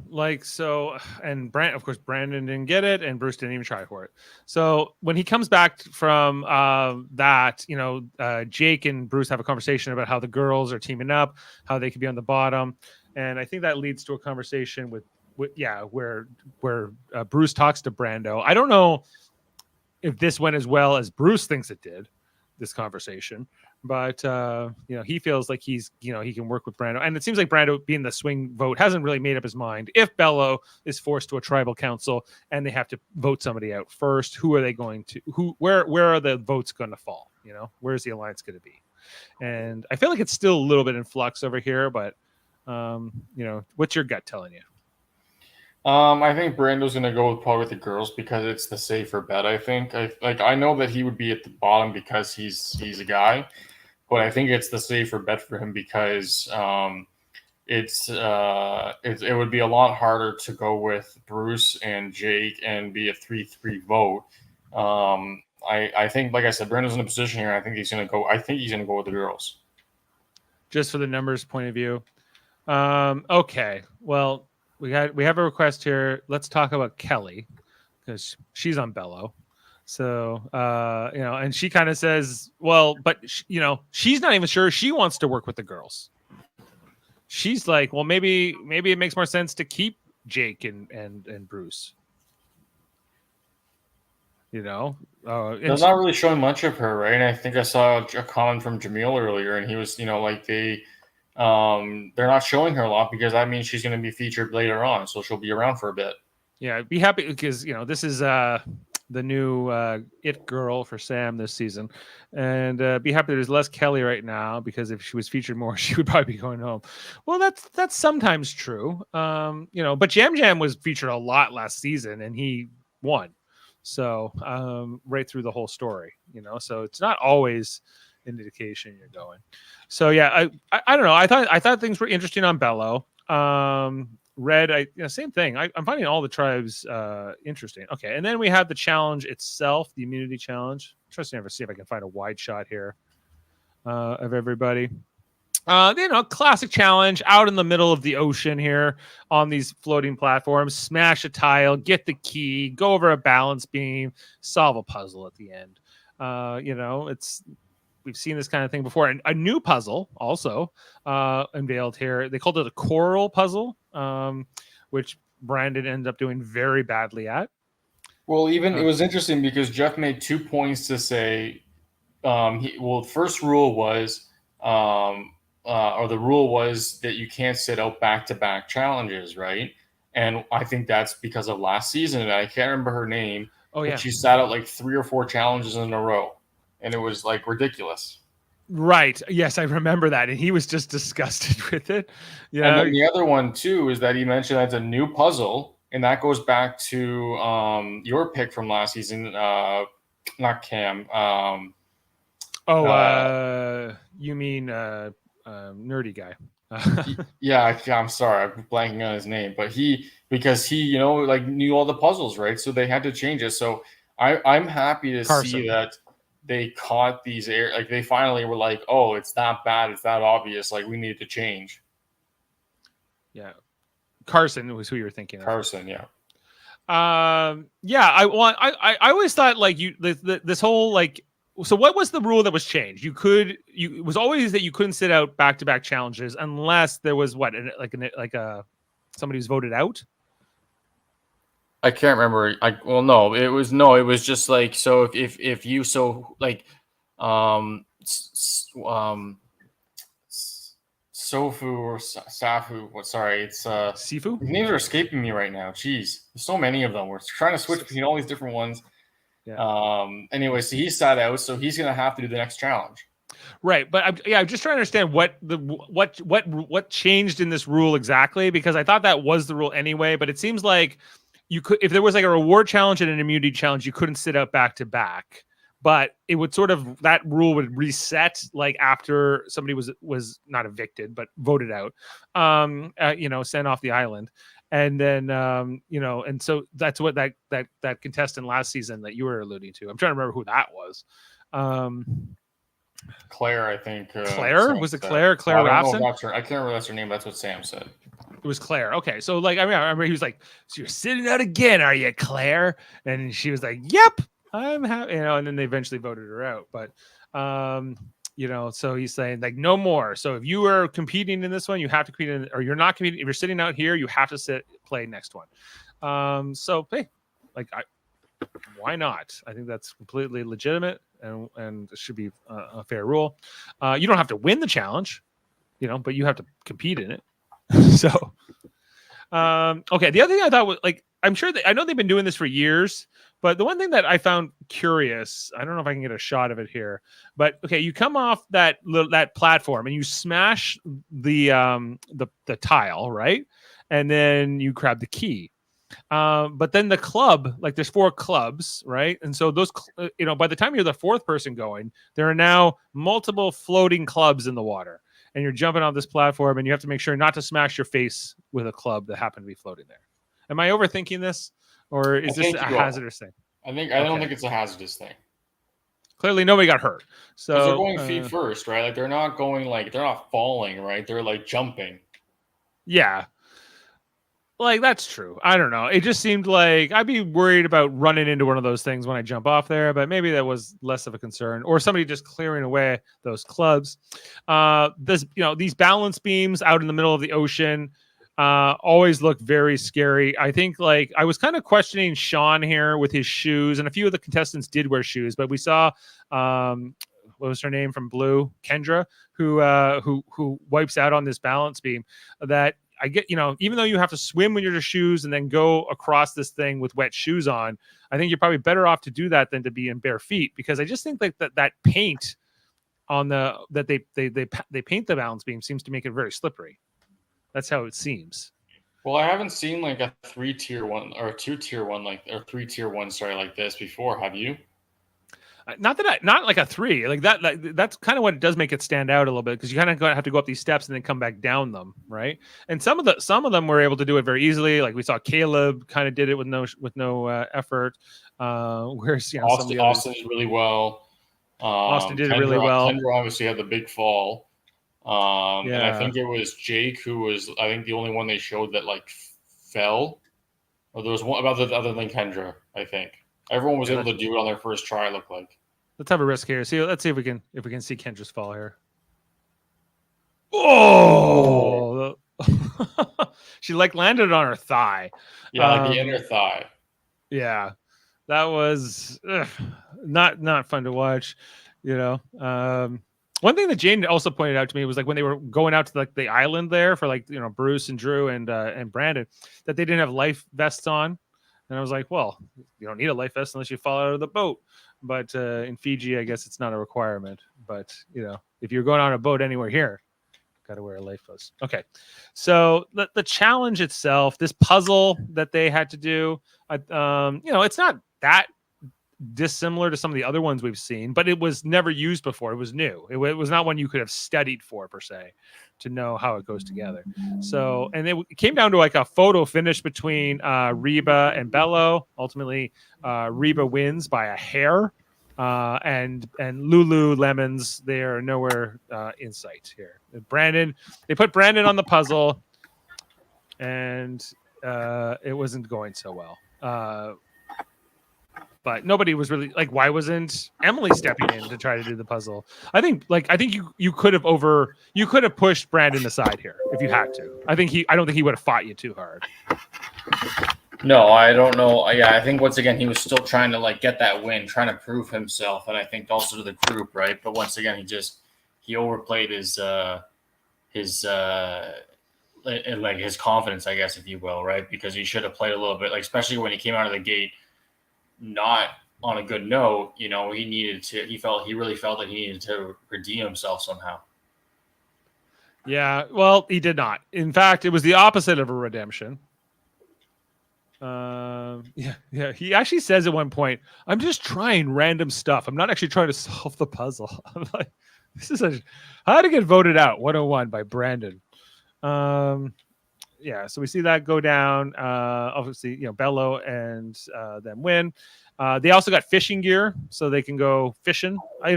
and of course, Brandon didn't get it, and Bruce didn't even try for it. So when he comes back from that, Jake and Bruce have a conversation about how the girls are teaming up, how they could be on the bottom, and I think that leads to a conversation where Bruce talks to Brando. I don't know if this went as well as Bruce thinks it did, this conversation, but he feels like he can work with Brando, and it seems like Brando, being the swing vote, hasn't really made up his mind. If Bello is forced to a tribal council and they have to vote somebody out first, who are they going to? Where are the votes going to fall? Where's the alliance going to be? And I feel like it's still a little bit in flux over here, but what's your gut telling you? I think Brando's going to go with the girls because it's the safer bet. I think I know that he would be at the bottom because he's a guy, but I think it's the safer bet for him because it would be a lot harder to go with Bruce and Jake and be a 3-3 vote. I think, like I said, Brando's in a position here. I think he's going to go with the girls. Just for the numbers point of view. Okay. Well, we have a request here. Let's talk about Kelly because she's on Bello. So, and she kind of says, well, but she's not even sure she wants to work with the girls. She's like, well, maybe it makes more sense to keep Jake and Bruce. They're not really showing much of her, right? And I think I saw a comment from Jaemeel earlier, and he was, they're not showing her a lot because that means she's going to be featured later on, so she'll be around for a bit. Yeah, be happy because this is the new it girl for Sam this season, and be happy there's less Kelly right now because if she was featured more, she would probably be going home. Well, that's sometimes true, but Jam Jam was featured a lot last season and he won. So right through the whole story, so it's not always an indication you're going. So yeah, I don't know. I thought things were interesting on Bello. Red, same thing. I'm finding all the tribes interesting. Okay, and then we have the challenge itself, the immunity challenge. Interesting to see if I can find a wide shot here of everybody. Classic challenge out in the middle of the ocean here on these floating platforms. Smash a tile, get the key, go over a balance beam, solve a puzzle at the end. We've seen this kind of thing before. And a new puzzle also unveiled here. They called it a coral puzzle, which Brandon ended up doing very badly at. Well, it was interesting because Jeff made 2 points to say, the first rule was, or the rule was that you can't sit out back-to-back challenges, right? And I think that's because of last season. And I can't remember her name. Oh, yeah. She sat out like 3 or 4 challenges in a row. And it was like ridiculous. Right. Yes, I remember that. And he was just disgusted with it. Yeah. And then the other one, too, is that he mentioned that's a new puzzle. And that goes back to your pick from last season. Not Cam. You mean nerdy guy? Yeah, I'm sorry, I'm blanking on his name, but because he knew all the puzzles, right? So they had to change it. So I'm happy to see that they caught these they finally were like, oh, it's that bad, it's that obvious, like we need to change. Yeah, Carson was who you were thinking of. Carson, yeah. I always thought like this whole like. So what was the rule that was changed? It was always that you couldn't sit out back-to-back challenges unless there was somebody who's voted out. I can't remember. It was just like, so if you Sofu or Safu. Sorry, it's Sifu. Names are escaping me right now. Jeez, there's so many of them. We're trying to switch between all these different ones. Yeah. Anyway, so he sat out, so he's gonna have to do the next challenge. Right, but I'm just trying to understand what changed in this rule exactly, because I thought that was the rule anyway. But it seems like you could, if there was like a reward challenge and an immunity challenge, you couldn't sit out back to back. But it would that rule would reset like after somebody was not evicted but voted out, sent off the island. And then, and so that's what that contestant last season that you were alluding to. I'm trying to remember who that was. Claire, I think. Claire? Was it Claire? Claire Rapson? I can't remember that's her name. That's what Sam said. It was Claire. Okay. So, I remember he was like, so you're sitting out again, are you, Claire? And she was like, yep, I'm happy. And then they eventually voted her out. But, so he's saying like, no more. So if you are competing in this one, you have to compete or you're not competing. If you're sitting out here, you have to play next one. So, hey, why not? I think that's completely legitimate and it should be a fair rule. You don't have to win the challenge, but you have to compete in it. So, okay. The other thing I thought was I know they've been doing this for years, but the one thing that I found curious, I don't know if I can get a shot of it here, but okay, you come off that platform and you smash the tile, right? And then you grab the key. But then the club, there's 4 clubs, right? And so those, by the time you're the 4th person going, there are now multiple floating clubs in the water, and you're jumping on this platform, and you have to make sure not to smash your face with a club that happened to be floating there. Am I overthinking this, or is this a hazardous thing? I don't think it's a hazardous thing. Clearly, nobody got hurt. So they're going feet first, right? Like they're not going they're not falling, right? They're like jumping. Yeah. That's true. I don't know. It just seemed like I'd be worried about running into one of those things when I jump off there, but maybe that was less of a concern, or somebody just clearing away those clubs. These balance beams out in the middle of the ocean always look very scary. I think I was kind of questioning Sean here with his shoes, and a few of the contestants did wear shoes, but we saw what was her name from Blue, Kendra, who wipes out on this balance beam. That I get, even though you have to swim with your shoes and then go across this thing with wet shoes on, I think you're probably better off to do that than to be in bare feet, because I just think that paint on they paint the balance beam seems to make it very slippery. That's how it seems. Well, I haven't seen like a 3-tier one or a 2-tier one like or 3-tier one, sorry, like this before. Have you? Not like a 3 like that. That's kind of what does make it stand out a little bit, because you kind of have to go up these steps and then come back down them, right? And some of them were able to do it very easily. Like we saw Caleb kind of did it with no effort. Whereas some of the others, Austin did really well. Austin did it really well. Kendra obviously had the big fall. And I think it was Jake who was, I think, the only one they showed that like fell. Or there was one other than Kendra, I think. Everyone was able to do it on their first try, it looked like. Let's have a risk here. Let's see if we can see Kendra's fall here. Oh, she like landed on her thigh. Yeah, like the inner thigh. Yeah, that was not fun to watch. One thing that Jane also pointed out to me was like when they were going out to like the island there for like Bruce and Drew and Brandon, that they didn't have life vests on, and I was like, well, you don't need a life vest unless you fall out of the boat. But in Fiji, I guess it's not a requirement. But if you're going on a boat anywhere here, got to wear a life vest. Okay, so the challenge itself, this puzzle that they had to do, it's not that dissimilar to some of the other ones we've seen, but it was never used before. It was new. It was not one you could have studied for per se to know how it goes together. So, and it came down to like a photo finish between Reba and Bello. Ultimately, Reba wins by a hair, and Lululemons, they are nowhere in sight here. They put Brandon on the puzzle, and it wasn't going so well. But nobody was really like, why wasn't Emily stepping in to try to do the puzzle? I think you could have pushed Brandon aside here if you had to. I don't think he would have fought you too hard. No, I don't know. Yeah, I think once again he was still trying to like get that win, trying to prove himself, and I think also to the group, right? But once again, he overplayed his confidence, I guess, if you will, right? Because he should have played a little bit, like especially when he came out of the gate not on a good note. He really felt that he needed to redeem himself somehow. Yeah, well, he did not. In fact, it was the opposite of a redemption. Yeah. He actually says at one point, "I'm just trying random stuff. I'm not actually trying to solve the puzzle." I'm like, this is how to get voted out 101 by Brandon. Yeah, so we see that go down. Obviously, Bello and them win. They also got fishing gear, so they can go fishing. I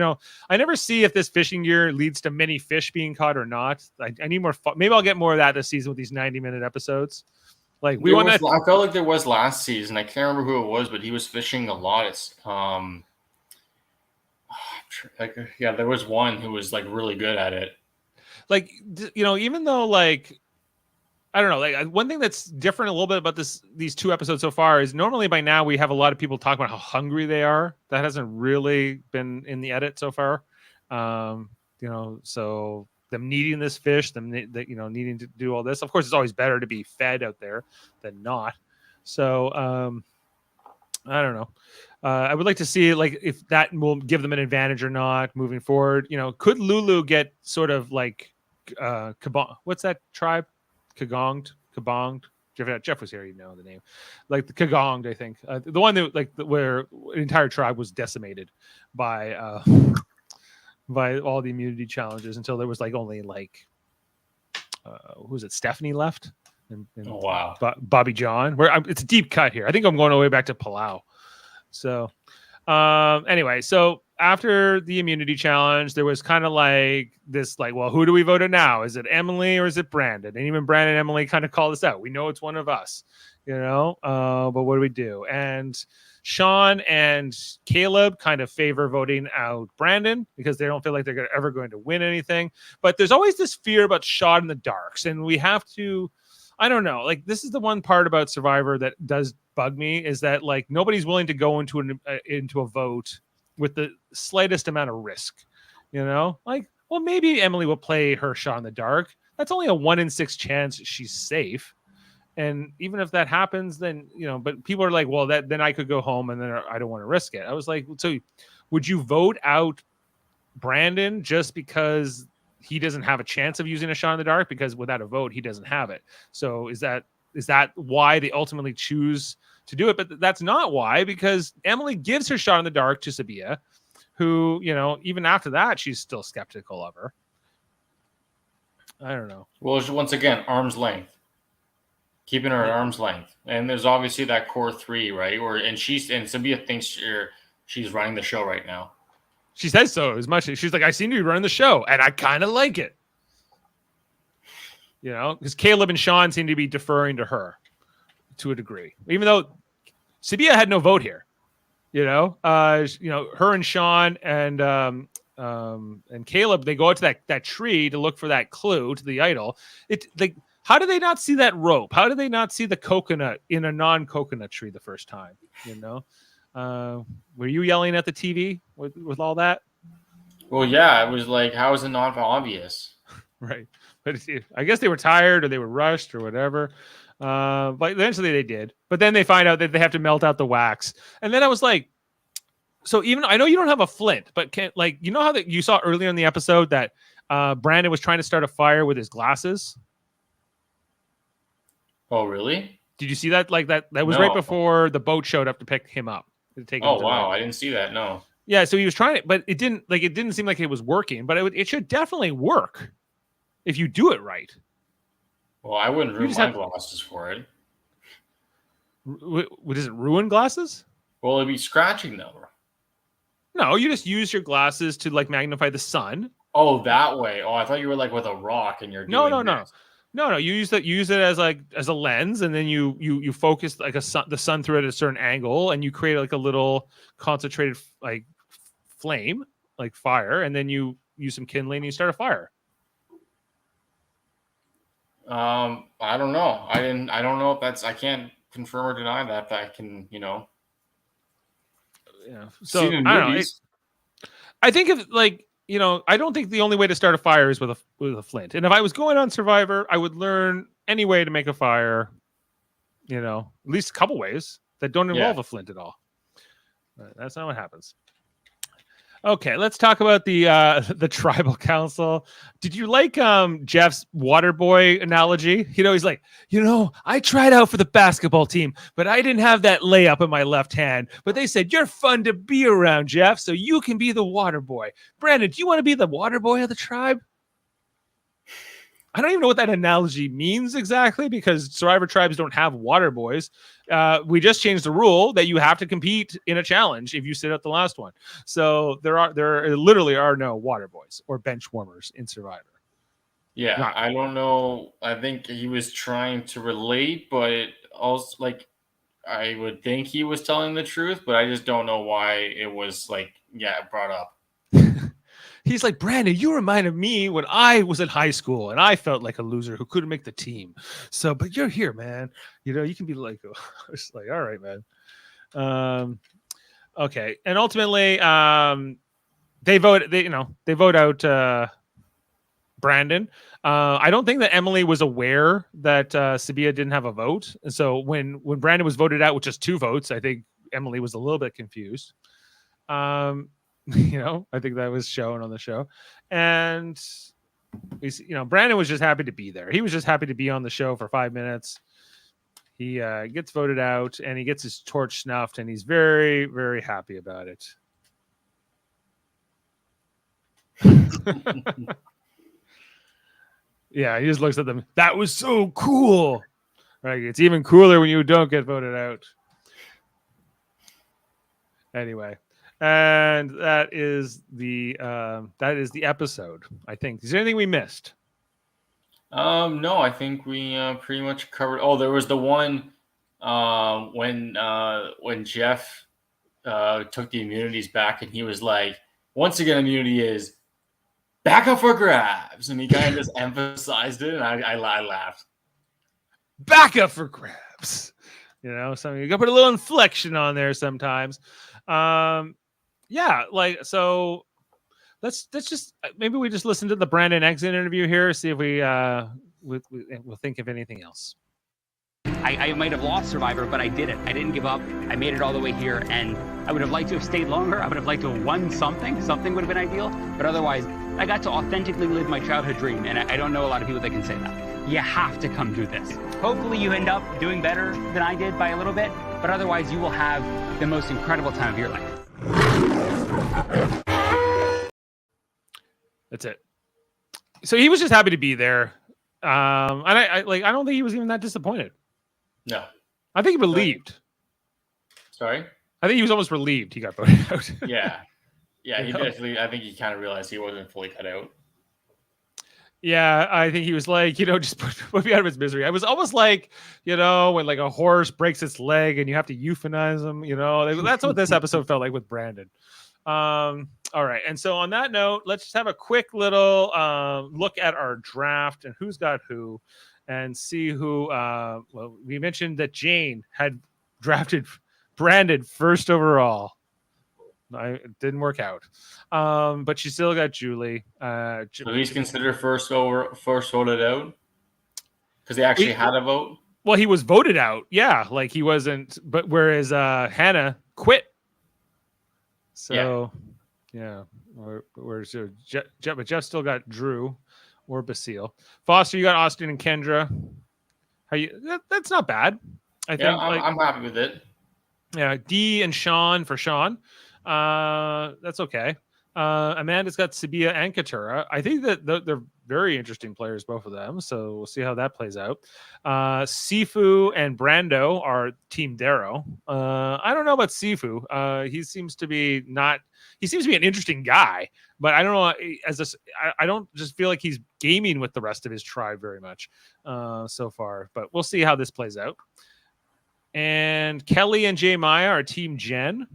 never see if this fishing gear leads to many fish being caught or not. I need more. Maybe I'll get more of that this season with these 90-minute episodes. Like I felt like there was last season. I can't remember who it was, but he was fishing a lot. It's there was one who was like really good at it. Like even though like. I don't know. Like one thing that's different a little bit about these two episodes so far is normally by now we have a lot of people talk about how hungry they are. That hasn't really been in the edit so far. So them needing this fish, them needing to do all this. Of course, it's always better to be fed out there than not. So I don't know. I would like to see like if that will give them an advantage or not moving forward. Could Lulu get sort of like what's that tribe? Kagonged. Jeff was here, the name. Like the Kagonged, I think. The one that where an entire tribe was decimated by all the immunity challenges until there was like only like who was it? Stephanie left. And oh wow. Bobby John. It's a deep cut here. I think I'm going all the way back to Palau. So anyway, so after the immunity challenge, there was kind of like this, like, well, who do we vote in now? Is it Emily or is it Brandon? And even Brandon and Emily kind of called us out. We know it's one of us, but what do we do? And Sean and Caleb kind of favor voting out Brandon because they don't feel like they're ever going to win anything. But there's always this fear about shot in the darks. And we have to, I don't know, like this is the one part about Survivor that does bug me is that like nobody's willing to go into a vote with the slightest amount of risk, like, well, maybe Emily will play her shot in the dark. That's only a 1 in 6 chance she's safe. And even if that happens, then, but people are like, well, then I could go home and then I don't want to risk it. I was like, so would you vote out Brandon just because he doesn't have a chance of using a shot in the dark? Because without a vote, he doesn't have it. So is that is that why they ultimately choose to do it? But that's not why, because Emily gives her shot in the dark to Sabiyah, who, you know, even after that, she's still skeptical of her. I don't know. Well, once again, arm's length. Keeping her at arm's length. And there's obviously that core three, right? And Sabiyah thinks she's running the show right now. She says so as much. She's like, I seem to be running the show, and I kind of like it. You know, because Caleb and Sean seem to be deferring to her to a degree, even though Sabiyah had no vote here. You know, her and Sean and Caleb, they go out to that tree to look for that clue to the idol. How do they not see that rope? How do they not see the coconut in a non-coconut tree the first time? You know, were you yelling at the TV with all that? Well, yeah, it was like, how is it not obvious? Right. But I guess they were tired or they were rushed or whatever. But eventually they did. But then they find out that they have to melt out the wax. And then I was like, so even I know you don't have a flint, but you know how that you saw earlier in the episode that Brandon was trying to start a fire with his glasses? Oh, really? Did you see that? Like that was right before the boat showed up to pick him up. Wow. I didn't see that. No. Yeah. So he was trying it, but it didn't seem like it was working, but it should definitely work if you do it right. Well, I wouldn't ruin my glasses for it. Does it ruin glasses? Well, it'd be scratching them. No, you just use your glasses to like magnify the sun. Oh, that way. Oh, I thought you were like with a rock and you're doing No. You use it as a lens, and then you focus like the sun through it at a certain angle, and you create like a little concentrated like flame, like fire, and then you use some kindling and you start a fire. I don't know. I don't know if I can't confirm or deny that I can, you know. Yeah. So I don't know. I think if like, you know, I don't think the only way to start a fire is with a flint. And if I was going on Survivor, I would learn any way to make a fire, you know, at least a couple ways that don't involve a flint at all. But that's not what happens. Okay, let's talk about the tribal council. Did you like Jeff's water boy analogy? You know, he's like, you know, I tried out for the basketball team, but I didn't have that layup in my left hand. But they said, you're fun to be around, Jeff, so you can be the water boy. Brandon, do you want to be the water boy of the tribe? I don't even know what that analogy means exactly, because Survivor tribes don't have water boys. We just changed the rule that you have to compete in a challenge if you sit at the last one. So there literally are no water boys or bench warmers in Survivor. Yeah, I don't know. I think he was trying to relate, but also like I would think he was telling the truth, but I just don't know why it was like brought up. He's like, Brandon, you reminded me when I was in high school and I felt like a loser who couldn't make the team. So, but you're here, man. You know, you can be like, it's like, all right, man. Okay. And ultimately, they vote out Brandon. I don't think that Emily was aware that Sabiyah didn't have a vote. And so when Brandon was voted out with just 2 votes, I think Emily was a little bit confused. You know, I think that was shown on the show. And, you know, Brandon was just happy to be there. He was just happy to be on the show for 5 minutes. He gets voted out and he gets his torch snuffed, and he's very, very happy about it. Yeah, he just looks at them. That was so cool. Right? It's even cooler when you don't get voted out. Anyway. And that is the episode, I think. Is there anything we missed? No, I think we pretty much covered. Oh, there was the one when Jeff took the immunities back, and he was like, once again, immunity is back up for grabs. And he kind of just emphasized it, and I laughed. Back up for grabs. You know, so you got to put a little inflection on there sometimes. Yeah, like, so let's just maybe we just listen to the Brandon exit interview here, see if we'll think of anything else. I might have lost Survivor, but I did it. I didn't give up. I made it all the way here, and I would have liked to have stayed longer. I would have liked to have won something. Something would have been ideal, but otherwise, I got to authentically live my childhood dream, and I don't know a lot of people that can say that. You have to come do this. Hopefully you end up doing better than I did by a little bit, but otherwise you will have the most incredible time of your life. That's it. So he was just happy to be there. And I don't think he was even that disappointed. No. I think he relieved. Sorry? I think he was almost relieved he got voted out. Yeah. Yeah, he basically, I think he kind of realized he wasn't fully cut out. Yeah, I think he was like, just put me out of his misery. I was almost like, when like a horse breaks its leg and you have to euthanize him, that's what this episode felt like with Brandon. All right. And so on that note, let's just have a quick little look at our draft and who's got who and see who, well, we mentioned that Jane had drafted Brandon first overall. It didn't work out. But she still got Julie. So he's considered first voted out? Because he actually had a vote? Well, he was voted out. Yeah. Like he wasn't, but whereas Hannah quit. So yeah. But Jeff still got Drew or Basile. Foster, you got Austin and Kendra. That's not bad. I think I'm happy with it. Yeah, D and Sean for Sean. That's okay. Amanda's got Sabia and Katura. I think that they're very interesting players, both of them. So we'll see how that plays out. Sifu and Brando are Team Darrow. I don't know about Sifu. He seems to be an interesting guy, but I don't know. I don't just feel like he's gaming with the rest of his tribe very much so far. But we'll see how this plays out. And Kelly and Jaemeel are Team Jen.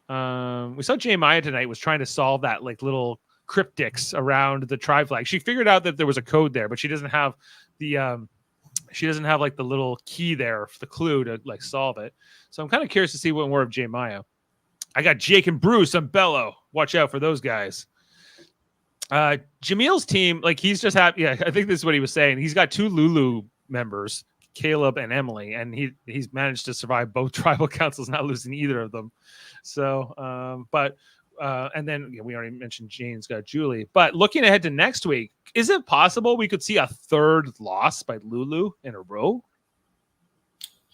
We saw Jaemeel tonight was trying to solve that like little cryptics around the tribe flag. She figured out that there was a code there, but she doesn't have the like the little key there for the clue to like solve it. So I'm kind of curious to see what more of Jaemeel. I got Jake and Bruce and Bello. Watch out for those guys. Jameel's team, like he's just happy. Yeah, I think this is what he was saying. He's got 2 Lulu members, Caleb and Emily, and he's managed to survive both tribal councils, not losing either of them. So, and then we already mentioned Jane's got Julie. But looking ahead to next week, is it possible we could see a third loss by Lulu in a row?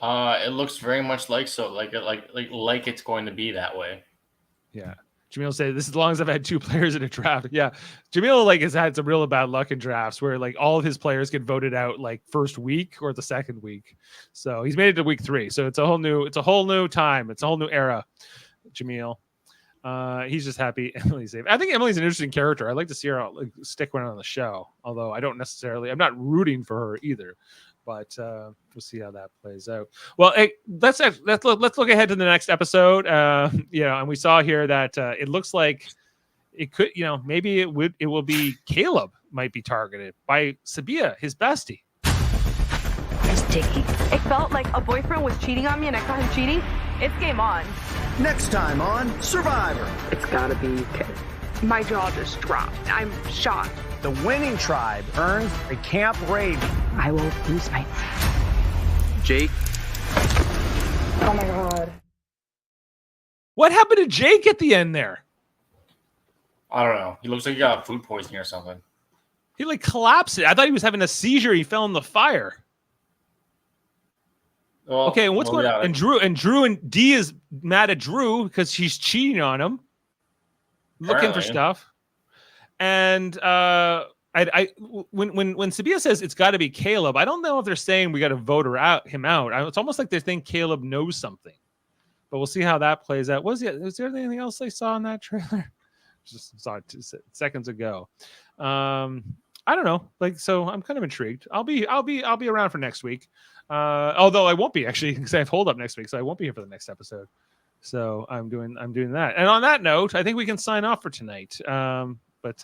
It looks very much like so, like it's going to be that way. Yeah. Jaemeel said, "This is as long as I've had 2 players in a draft." Yeah, Jaemeel has had some real bad luck in drafts where like all of his players get voted out like first week or the second week. So he's made it to week 3. So it's a whole new time. It's a whole new era. Jaemeel, he's just happy Emily's safe. I think Emily's an interesting character. I'd like to see her stick around on the show. Although I'm not rooting for her either. But we'll see how that plays out. Well, let's look ahead to the next episode. And we saw here that it looks like it could, maybe it will be Caleb might be targeted by Sabia, his bestie. He's digging. It felt like a boyfriend was cheating on me and I caught him cheating. It's game on. Next time on Survivor. It's gotta be Caleb. My jaw just dropped. I'm shocked. The winning tribe earns a camp raid. I will lose my Jake. Oh my god. What happened to Jake at the end there? I don't know. He looks like he got food poisoning or something. He like collapsed. I thought he was having a seizure. He fell in the fire. Well, okay, and what's going on? And Drew and D is mad at Drew because she's cheating on him, looking for stuff. And when Sabia says it's got to be Caleb, I don't know if they're saying we got to vote him out. It's almost like they think Caleb knows something, but we'll see how that plays out. Was there anything else I saw in that trailer? Just saw it 2 seconds ago. I don't know. So I'm kind of intrigued. I'll be around for next week. Although I won't be actually because I have hold up next week, so I won't be here for the next episode. So I'm doing that. And on that note, I think we can sign off for tonight. But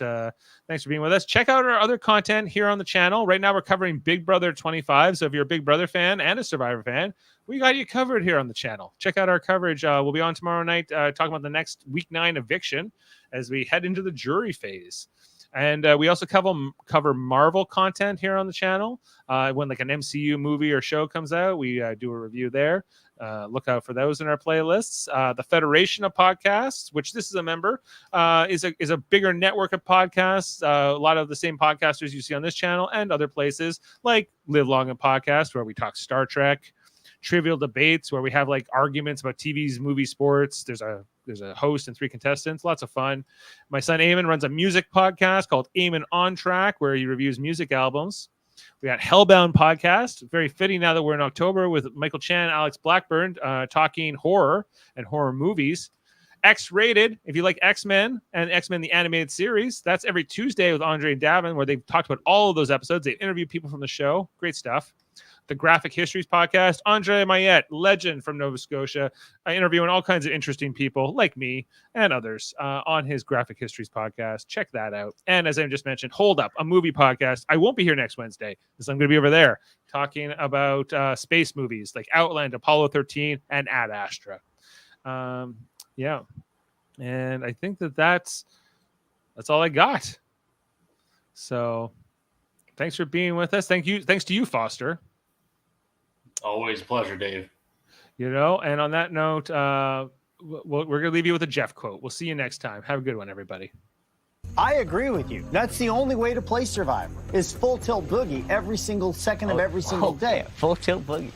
thanks for being with us. Check out our other content here on the channel. Right now, we're covering Big Brother 25. So if you're a Big Brother fan and a Survivor fan, we got you covered here on the channel. Check out our coverage. We'll be on tomorrow night talking about the next week 9 eviction as we head into the jury phase. And we also cover Marvel content here on the channel. When like an MCU movie or show comes out, we do a review there. Look out for those in our playlists. The Federation of Podcasts, which this is a member, is a bigger network of podcasts. A lot of the same podcasters you see on this channel and other places, like Live Long and Podcast, where we talk Star Trek. Trivial Debates, where we have like arguments about TVs, movies, sports. There's a host and 3 contestants. Lots of fun. My son Eamon runs a music podcast called Eamon On Track, where he reviews music albums. We got Hellbound Podcast, very fitting now that we're in October, with Michael Chan, Alex Blackburn, talking horror and horror movies. X-Rated, if you like X-Men and X-Men the animated series, that's every Tuesday with André and Davan, where they've talked about all of those episodes. They interview people from the show. Great stuff. The Graphic Histories Podcast, André Myette, legend from Nova Scotia, interviewing all kinds of interesting people like me and others on his Graphic Histories Podcast. Check that out. And as I just mentioned, Hold Up, a movie podcast. I won't be here next Wednesday because I'm going to be over there talking about space movies like Outland, Apollo 13, and Ad Astra. Yeah. And I think that's all I got. So thanks for being with us. Thanks to you, Foster. Always a pleasure, Dave. And on that note, we're going to leave you with a Jeff quote. We'll see you next time. Have a good one, everybody. I agree with you. That's the only way to play Survivor, is full tilt boogie every single second of every single day. Full tilt boogie.